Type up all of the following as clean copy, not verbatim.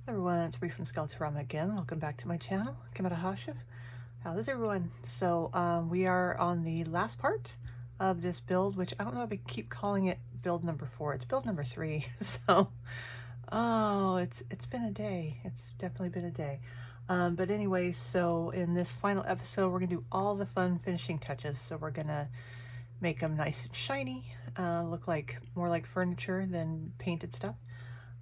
Everyone, it's Gryphon Skeletorama again. Welcome back to my channel. How is everyone? So we are on the last part of this build, which I don't know if I keep calling it build number 4. It's build number 3. So it's been a day. It's definitely been a day. But anyway, so in this final episode, we're gonna do all the fun finishing touches. So we're gonna make them nice and shiny, look like more like furniture than painted stuff.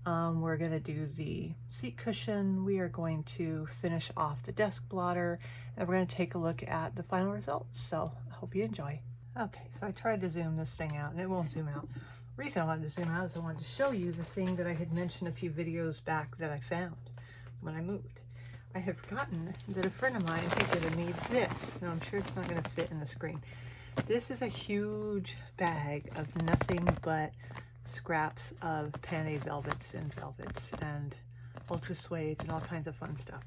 We're going to do the seat cushion. We are going to finish off the desk blotter, and we're going to take a look at the final results. So I hope you enjoy. Okay, so I tried to zoom this thing out and it won't zoom out. The reason I wanted to zoom out is I wanted to show you the thing that I had mentioned a few videos back that I found when I moved. I have forgotten that a friend of mine said needs this. Now I'm sure it's not going to fit in the screen. This is a huge bag of nothing but scraps of Pan-A velvets and ultra suedes and all kinds of fun stuff.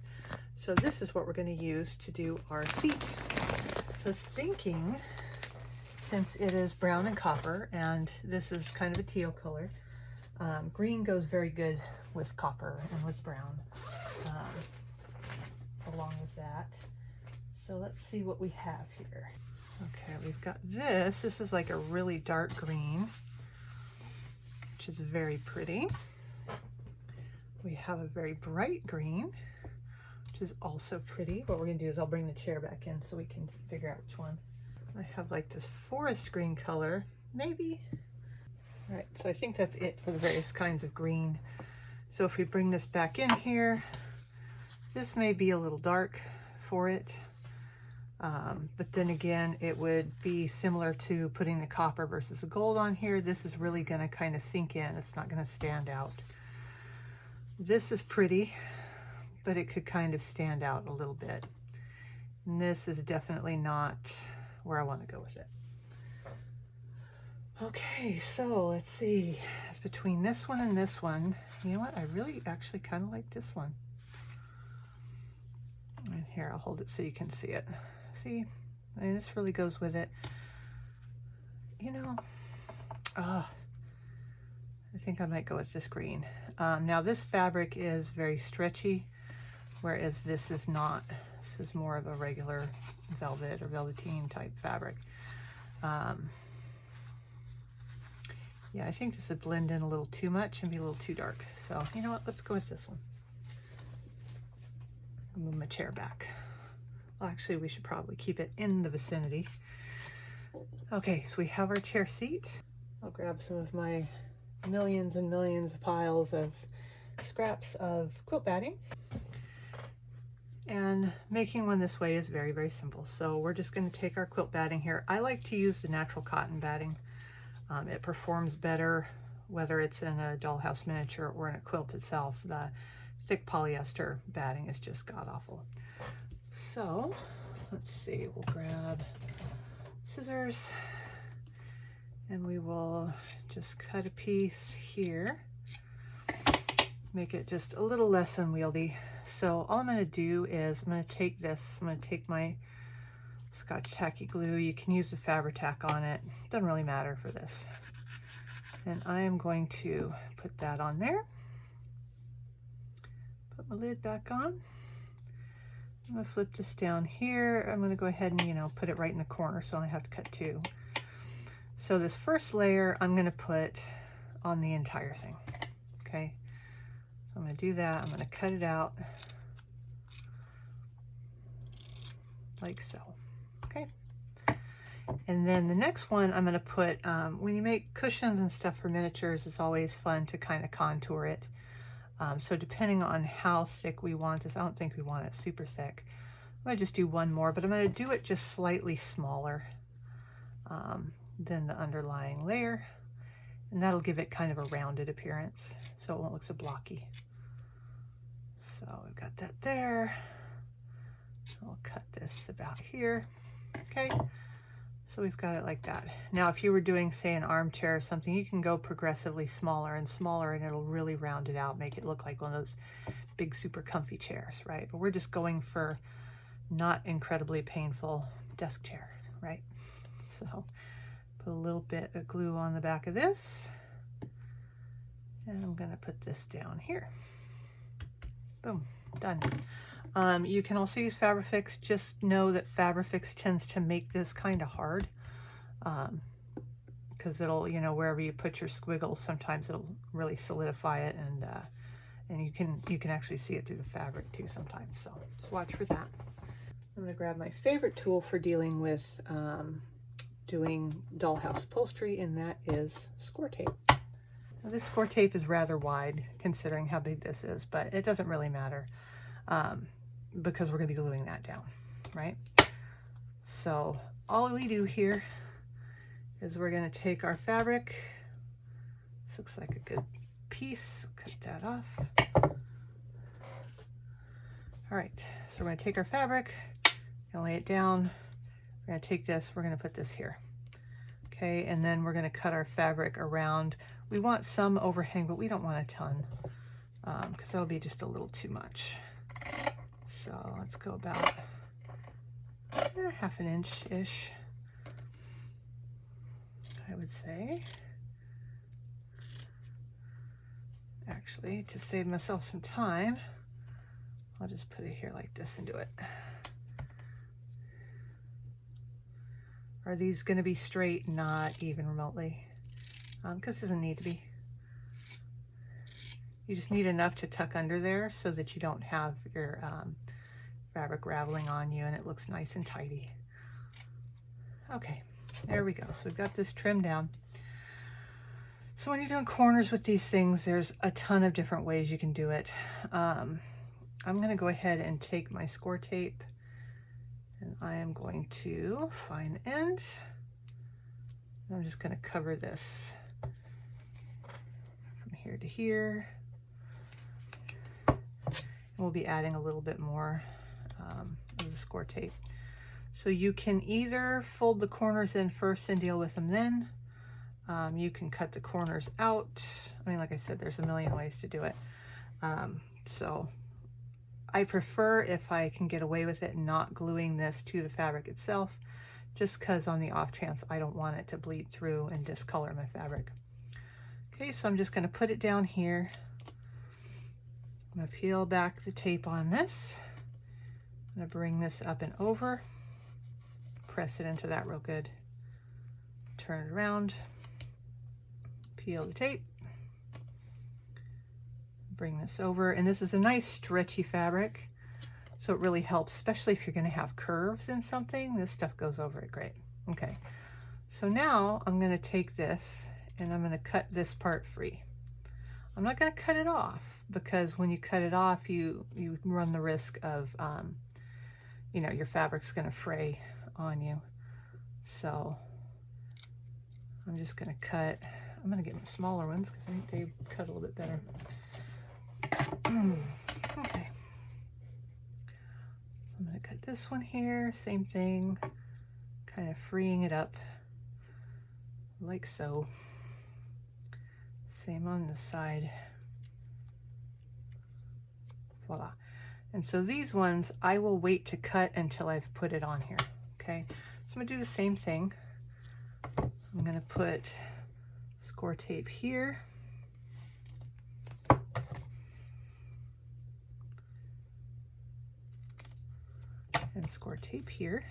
So this is what we're going to use to do our seat. So I was thinking, since it is brown and copper, and this is kind of a teal color, green goes very good with copper and with brown, along with that. So let's see what we have here. Okay, we've got this. This is like a really dark green, which is very pretty. We have a very bright green, which is also pretty. What we're gonna do is I'll bring the chair back in so we can figure out which one. I have like this forest green color, maybe. All right, so I think that's it for the various kinds of green. So if we bring this back in here, this may be a little dark for it. But then again, it would be similar to putting the copper versus the gold on here. This is really going to kind of sink in. It's not going to stand out. This is pretty, but it could kind of stand out a little bit. And this is definitely not where I want to go with it. Okay, so let's see. It's between this one and this one. You know what? I really actually kind of like this one. And here, I'll hold it so you can see it. See, I mean, this really goes with it. You know, I think I might go with this green. Now this fabric is very stretchy, whereas this is not. This is more of a regular velvet or velveteen type fabric. Yeah, I think this would blend in a little too much and be a little too dark. So you know what, let's go with this one. I'll move my chair back. Well, actually, we should probably keep it in the vicinity. Okay, so we have our chair seat. I'll grab some of my millions and millions of piles of scraps of quilt batting. And making one this way is very, very simple. So we're just going to take our quilt batting here. I like to use the natural cotton batting. It performs better whether it's in a dollhouse miniature or in a quilt itself. The thick polyester batting is just god-awful. So let's see, we'll grab scissors and we will just cut a piece here, make it just a little less unwieldy. So all I'm going to do is I'm going to take this, I'm going to take my Scotch tacky glue. You can use the Fabri-Tac on it, doesn't really matter for this. And I am going to put that on there. Put my lid back on. I'm going to flip this down here. I'm going to go ahead and, you know, put it right in the corner so I only have to cut 2. So this first layer I'm going to put on the entire thing. Okay, so I'm going to do that. I'm going to cut it out like so. Okay, and then the next one I'm going to put, when you make cushions and stuff for miniatures, it's always fun to kind of contour it. So depending on how thick we want this, I don't think we want it super thick. I'm going to just do one more, but I'm going to do it just slightly smaller than the underlying layer. And that'll give it kind of a rounded appearance, so it won't look so blocky. So we've got that there. I'll cut this about here. Okay. So we've got it like that. Now, if you were doing, say, an armchair or something, you can go progressively smaller and smaller, and it'll really round it out, make it look like one of those big, super comfy chairs, right? But we're just going for not incredibly painful desk chair, right? So put a little bit of glue on the back of this, and I'm going to put this down here. Boom, done. You can also use Fabrifix. Just know that Fabrifix tends to make this kind of hard, because it'll, you know, wherever you put your squiggles, sometimes it'll really solidify it, and you can actually see it through the fabric too sometimes. So just watch for that. I'm going to grab my favorite tool for dealing with doing dollhouse upholstery, and that is score tape. Now, this score tape is rather wide considering how big this is, but it doesn't really matter because we're going to be gluing that down, right? So all we do here is we're going to take our fabric. This looks like a good piece. Cut that off. All right, so we're going to take our fabric and lay it down. We're going to take this, we're going to put this here. Okay, and then we're going to cut our fabric around. We want some overhang, but we don't want a ton because that'll be just a little too much. So let's go about half an inch-ish, I would say. Actually, to save myself some time, I'll just put it here like this and do it. Are these going to be straight? Not even remotely, because it doesn't need to be. You just need enough to tuck under there so that you don't have your fabric raveling on you and it looks nice and tidy. Okay, there we go. So we've got this trimmed down. So when you're doing corners with these things, there's a ton of different ways you can do it. I'm going to go ahead and take my score tape, and I am going to find the end. I'm just going to cover this from here to here. And we'll be adding a little bit more of the score tape. So you can either fold the corners in first and deal with them then. You can cut the corners out. I mean, like I said, there's a million ways to do it. So I prefer, if I can get away with it, not gluing this to the fabric itself, just because on the off chance I don't want it to bleed through and discolor my fabric. Okay, so I'm just going to put it down here. I'm going to peel back the tape on this. I'm going to bring this up and over, press it into that real good, turn it around, peel the tape, bring this over, and this is a nice stretchy fabric, so it really helps, especially if you're going to have curves in something. This stuff goes over it great. Okay, so now I'm going to take this and I'm going to cut this part free. I'm not going to cut it off, because when you cut it off, you run the risk of you know, your fabric's going to fray on you. So I'm just going to cut. I'm going to get the smaller ones because I think they cut a little bit better. Okay, I'm going to cut this one here, same thing, kind of freeing it up like so. Same on this side. Voila. And so these ones I will wait to cut until I've put it on here. Okay, so I'm going to do the same thing. I'm going to put score tape here. And score tape here,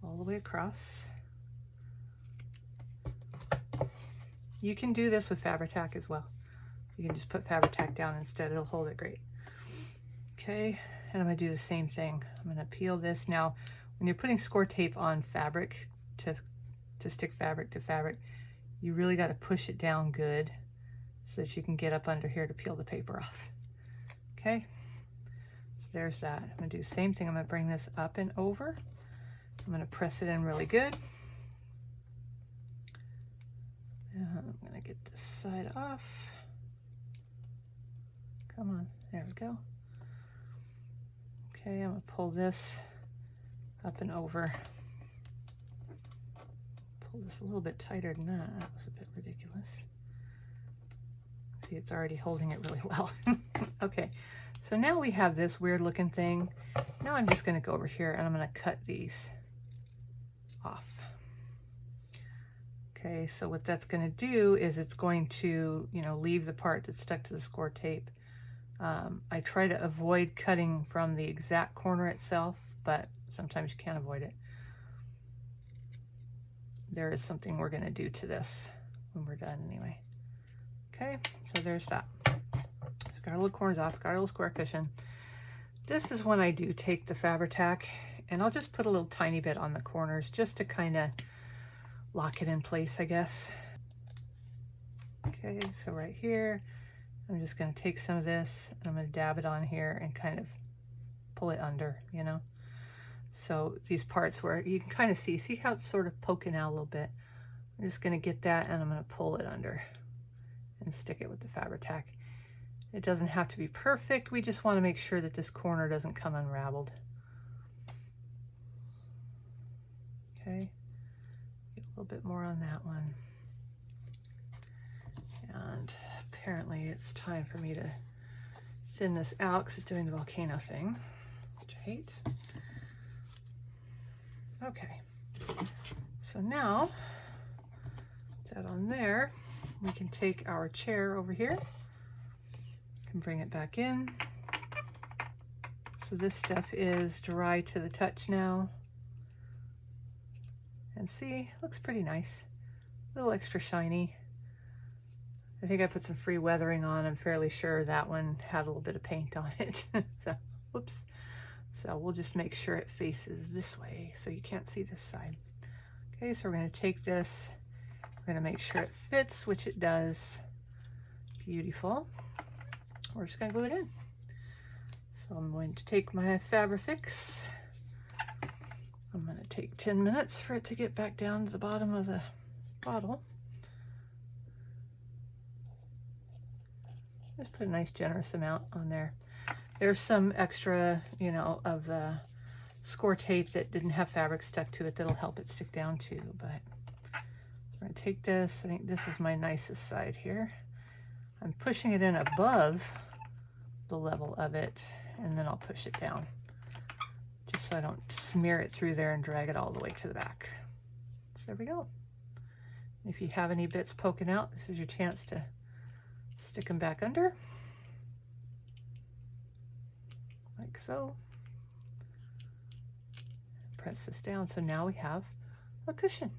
all the way across. You can do this with Fabri-Tac as well. You can just put Fabri-Tac down instead, it'll hold it great. Okay, and I'm going to do the same thing. I'm going to peel this. Now, when you're putting score tape on fabric to stick fabric to fabric, you really got to push it down good so that you can get up under here to peel the paper off. Okay. There's that. I'm going to do the same thing. I'm going to bring this up and over. I'm going to press it in really good. And I'm going to get this side off. Come on. There we go. Okay, I'm going to pull this up and over. Pull this a little bit tighter than that. That was a bit ridiculous. See, it's already holding it really well. Okay. So now we have this weird looking thing. Now I'm just going to go over here and I'm going to cut these off. Okay. Okay, so what that's going to do is it's going to, you know, leave the part that's stuck to the score tape. I try to avoid cutting from the exact corner itself, but sometimes you can't avoid it. There is something we're going to do to this when we're done anyway. Okay, so there's that. So got our little corners off, got our little square cushion. This is when I do take the Fabri-Tac, and I'll just put a little tiny bit on the corners just to kind of lock it in place, I guess. Okay, so right here, I'm just going to take some of this and I'm going to dab it on here and kind of pull it under, you know. So these parts where you can kind of see how it's sort of poking out a little bit. I'm just going to get that and I'm going to pull it under and stick it with the Fabri-Tac. It doesn't have to be perfect. We just want to make sure that this corner doesn't come unraveled. Okay, get a little bit more on that one. And apparently it's time for me to send this out because it's doing the volcano thing, which I hate. Okay, so now that on there, we can take our chair over here and bring it back in. So this stuff is dry to the touch now. And see, looks pretty nice. A little extra shiny. I think I put some free weathering on. I'm fairly sure that one had a little bit of paint on it. So, whoops. So we'll just make sure it faces this way so you can't see this side. Okay, so we're going to take this. We're going to make sure it fits, which it does. Beautiful. We're just going to glue it in. So I'm going to take my Fabri-Fix. I'm going to take 10 minutes for it to get back down to the bottom of the bottle. Just put a nice generous amount on there. There's some extra, you know, of the score tape that didn't have fabric stuck to it that'll help it stick down too. But so we're going to take this. I think this is my nicest side here. I'm pushing it in above the level of it, and then I'll push it down just so I don't smear it through there and drag it all the way to the back. So there we go. If you have any bits poking out, this is your chance to stick them back under, like so. Press this down, so now we have a cushion.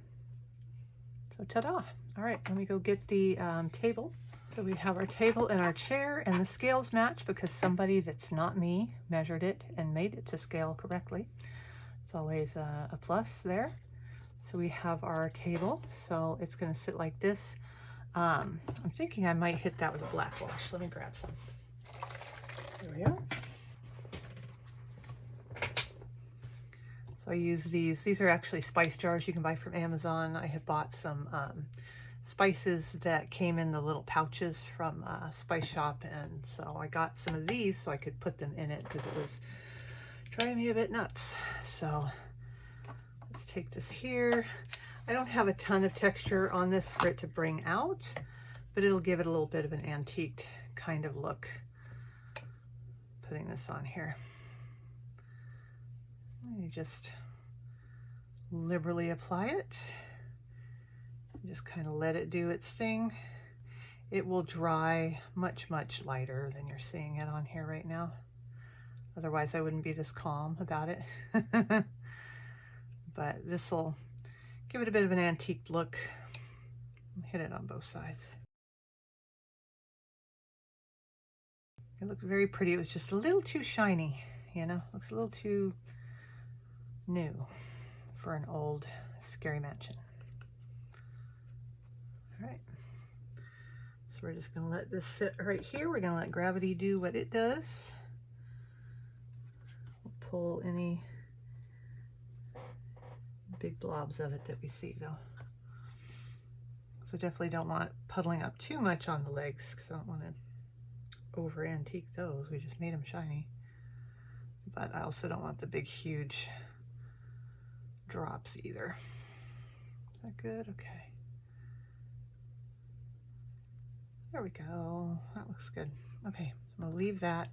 So ta-da! All right, let me go get the table. So we have our table and our chair, and the scales match because somebody that's not me measured it and made it to scale correctly. It's always a plus there. So we have our table, so it's going to sit like this. I'm thinking I might hit that with a black wash. Let me grab some. There we are. So I use these. These are actually spice jars you can buy from Amazon. I have bought some spices that came in the little pouches from Spice Shop, and so I got some of these so I could put them in it because it was driving me a bit nuts. So let's take this here. I don't have a ton of texture on this for it to bring out, but it'll give it a little bit of an antique kind of look. Putting this on here. You just liberally apply it. Just kind of let it do its thing. It will dry much, much lighter than you're seeing it on here right now. Otherwise, I wouldn't be this calm about it. But this will give it a bit of an antique look. Hit it on both sides. It looked very pretty. It was just a little too shiny, you know? Looks a little too new for an old scary mansion. All right. So we're just going to let this sit right here. We're going to let gravity do what it does. We'll pull any big blobs of it that we see though. So definitely don't want it puddling up too much on the legs because I don't want to over antique those. We just made them shiny. But I also don't want the big huge drops either. Is that good? Okay. There we go. That looks good. Okay, so I'm gonna leave that.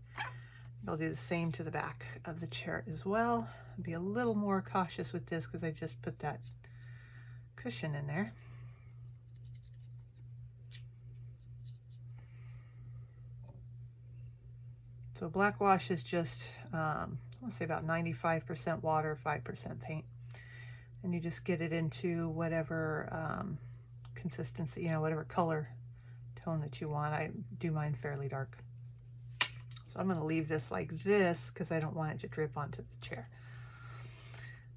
I'll do the same to the back of the chair as well. Be a little more cautious with this because I just put that cushion in there. So black wash is just, I'll say about 95% water, 5% paint. And you just get it into whatever consistency, you know, whatever color tone that you want. I do mine fairly dark. So I'm going to leave this like this because I don't want it to drip onto the chair.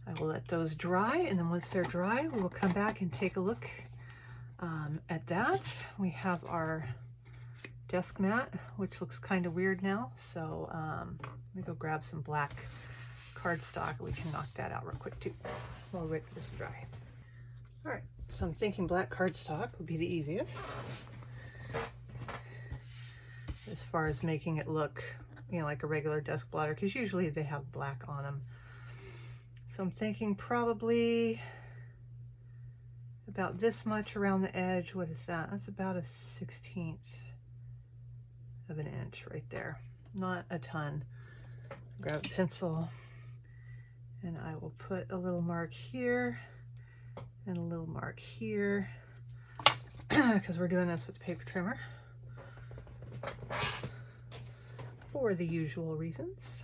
I will let those dry, and then once they're dry, we will come back and take a look at that. We have our desk mat, which looks kind of weird now. So let me go grab some black cardstock. We can knock that out real quick too while we wait for this to dry. All right, so I'm thinking black cardstock would be the easiest as far as making it look, you know, like a regular desk blotter, because usually they have black on them. So I'm thinking probably about this much around the edge. What is that? That's about a 1/16 of an inch right there. Not a ton. Grab a pencil and I will put a little mark here and a little mark here because we're doing this with the paper trimmer for the usual reasons.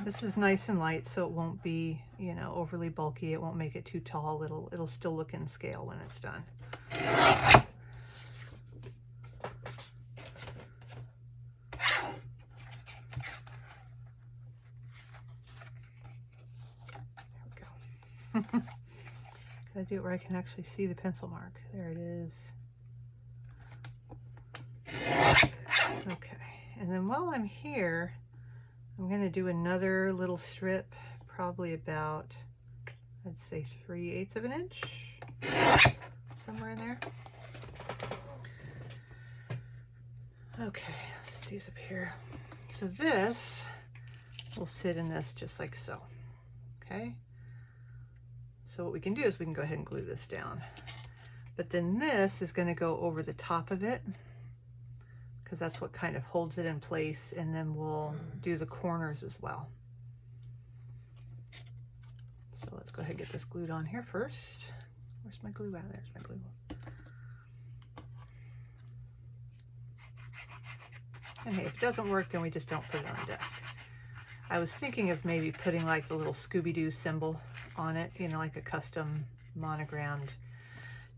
This is nice and light, so it won't be, you know, overly bulky. It won't make it too tall. It'll still look in scale when it's done. There we go. Gotta do it where I can actually see the pencil mark. There it is. Okay, and then while I'm here, I'm going to do another little strip, probably about, I'd say 3/8 of an inch, somewhere in there. Okay, let's set these up here. So this will sit in this just like so. Okay. So what we can do is we can go ahead and glue this down. But then this is going to go over the top of it, because that's what kind of holds it in place, and then we'll do the corners as well. So let's go ahead and get this glued on here first. Where's my glue at? There's my glue. And hey, if it doesn't work, then we just don't put it on the desk. I was thinking of maybe putting like the little Scooby-Doo symbol on it, you know, like a custom monogrammed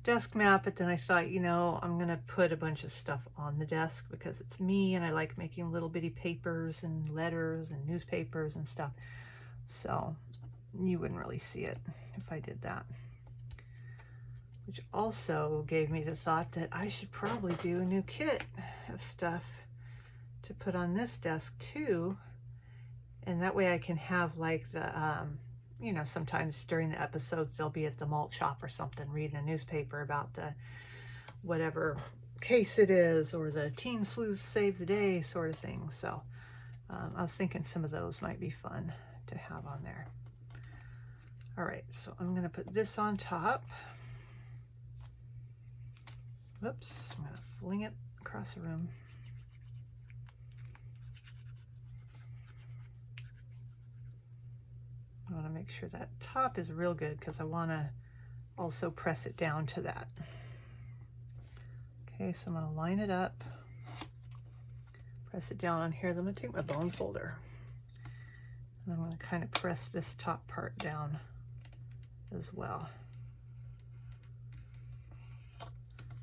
desk mat, but then I thought, you know, I'm gonna put a bunch of stuff on the desk because it's me and I like making little bitty papers and letters and newspapers and stuff, so you wouldn't really see it if I did that. Which also gave me the thought that I should probably do a new kit of stuff to put on this desk too, and that way I can have like the you know, sometimes during the episodes they'll be at the malt shop or something reading a newspaper about the whatever case it is, or the teen sleuth save the day sort of thing. So I was thinking some of those might be fun to have on there. All right, so I'm going to put this on top. Whoops, I'm going to fling it across the room. I want to make sure that top is real good because I want to also press it down to that. Okay, so I'm going to line it up, press it down on here. Then I'm going to take my bone folder and I'm going to kind of press this top part down as well,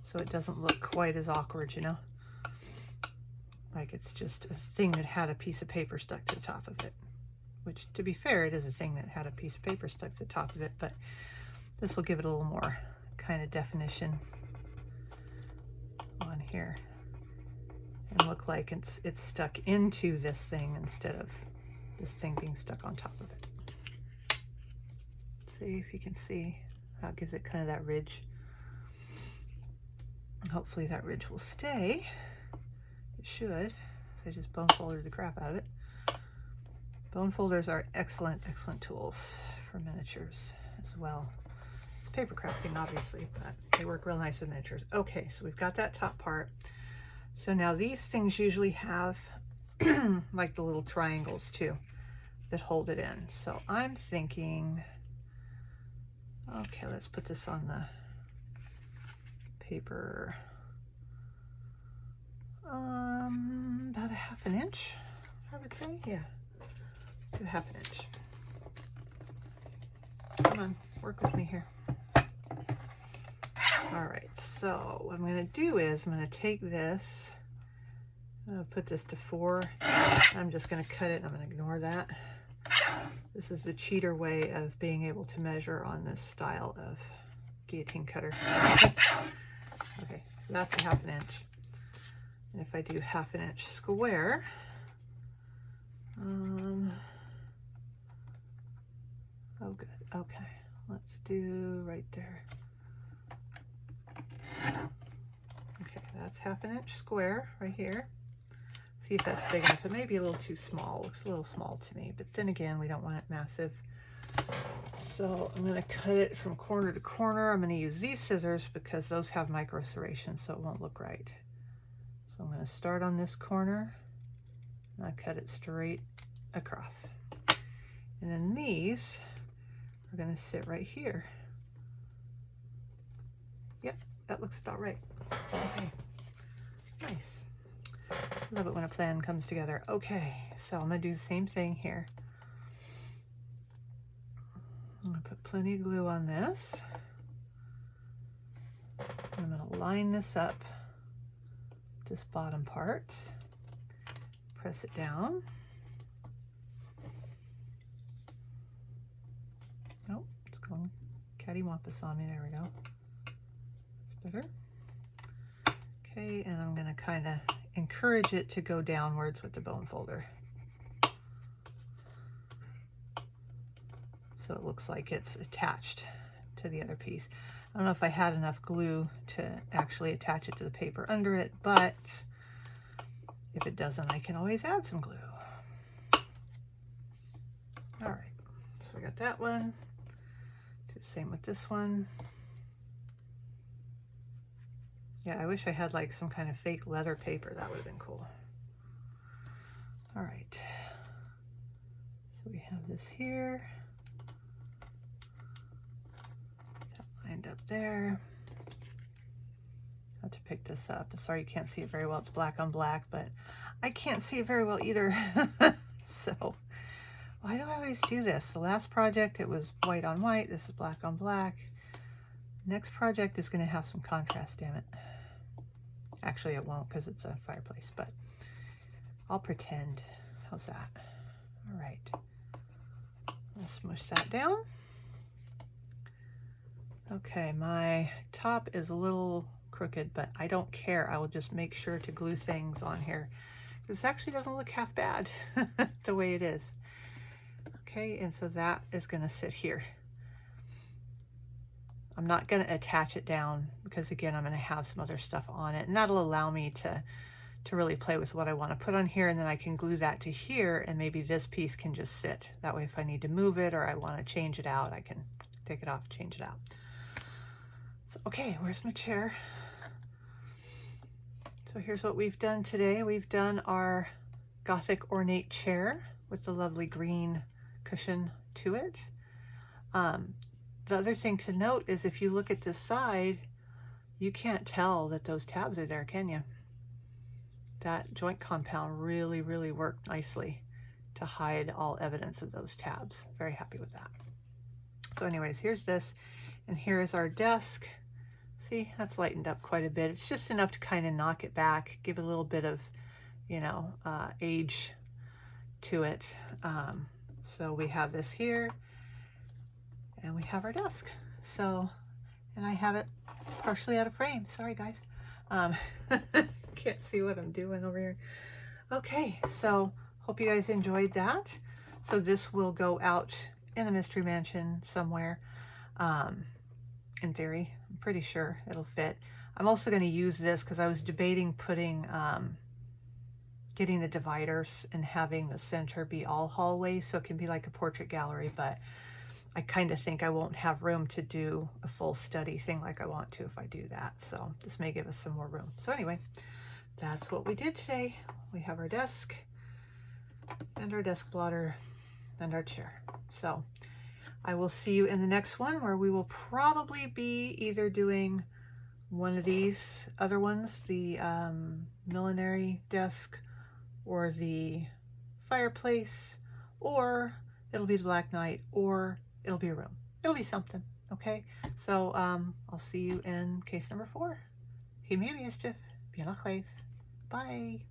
so it doesn't look quite as awkward, you know, like it's just a thing that had a piece of paper stuck to the top of it. Which, to be fair, it is a thing that had a piece of paper stuck to the top of it, but this will give it a little more kind of definition on here and look like it's stuck into this thing instead of this thing being stuck on top of it. See if you can see how it gives it kind of that ridge. And hopefully that ridge will stay. It should. So I just bone folded the crap out of it. Bone folders are excellent, excellent tools for miniatures as well. It's paper crafting, obviously, but they work real nice with miniatures. Okay, so we've got that top part. So now these things usually have like the little triangles too that hold it in. So I'm thinking, okay, let's put this on the paper about a 1/2 inch, I would say. Yeah, do 1/2 inch. Come on, work with me here. All right, so what I'm going to do is I'm going to take this, I'm going to put this to 4. I'm just going to cut it and I'm going to ignore that. This is the cheater way of being able to measure on this style of guillotine cutter. Okay, so that's a 1/2 inch. And if I do 1/2 inch square, oh good, okay, let's do right there. Okay, that's 1/2 inch square right here. See if that's big enough. It may be a little too small. Looks a little small to me, but then again, we don't want it massive. So I'm going to cut it from corner to corner. I'm going to use these scissors because those have micro serrations, so it won't look right. So I'm going to start on this corner and I cut it straight across. And then these are going to sit right here. Yep, that looks about right. Okay, nice. Love it when a plan comes together. Okay, so I'm going to do the same thing here. I'm going to put plenty of glue on this. I'm going to line this up, this bottom part, press it down. Oh, it's going cattywampus on me. There we go. That's better. Okay, and I'm going to kind of encourage it to go downwards with the bone folder. So it looks like it's attached to the other piece. I don't know if I had enough glue to actually attach it to the paper under it, but if it doesn't, I can always add some glue. All right, so we got that one. Do the same with this one. Yeah, I wish I had like some kind of fake leather paper. That would have been cool. All right, so we have this here. That lined up there. I have to pick this up. Sorry you can't see it very well. It's black on black, but I can't see it very well either. So why do I always do this? The last project, it was white on white. This is black on black. Next project is going to have some contrast, damn it. Actually, it won't because it's a fireplace, but I'll pretend. How's that? All right. Let's smush that down. Okay, my top is a little crooked, but I don't care. I will just make sure to glue things on here. This actually doesn't look half bad the way it is. Okay, and so that is going to sit here. I'm not going to attach it down because again, I'm going to have some other stuff on it, and that'll allow me to really play with what I want to put on here, and then I can glue that to here, and maybe this piece can just sit. That way if I need to move it or I want to change it out, I can take it off, change it out. So, okay, where's my chair? So here's what we've done today. We've done our Gothic ornate chair with the lovely green cushion to it. The other thing to note is if you look at this side, you can't tell that those tabs are there, can you? That joint compound really, really worked nicely to hide all evidence of those tabs. Very happy with that. So anyways, here's this, and here is our desk. See, that's lightened up quite a bit. It's just enough to kind of knock it back, give it a little bit of, you know, age to it. So we have this here, and we have our desk. So, and I have it partially out of frame. Sorry, guys. Can't see what I'm doing over here. Okay, so hope you guys enjoyed that. So this will go out in the Mystery Mansion somewhere. In theory, I'm pretty sure it'll fit. I'm also going to use this because I was debating putting, getting the dividers and having the center be all hallways so it can be like a portrait gallery, but I kind of think I won't have room to do a full study thing like I want to if I do that. So this may give us some more room. So anyway, that's what we did today. We have our desk and our desk blotter and our chair. So I will see you in the next one where we will probably be either doing one of these other ones, the millinery desk or the fireplace, or it'll be the Black Knight, or it'll be a room. It'll be something, okay? So I'll see you in case number 4. Himia mischief. Bien Bye.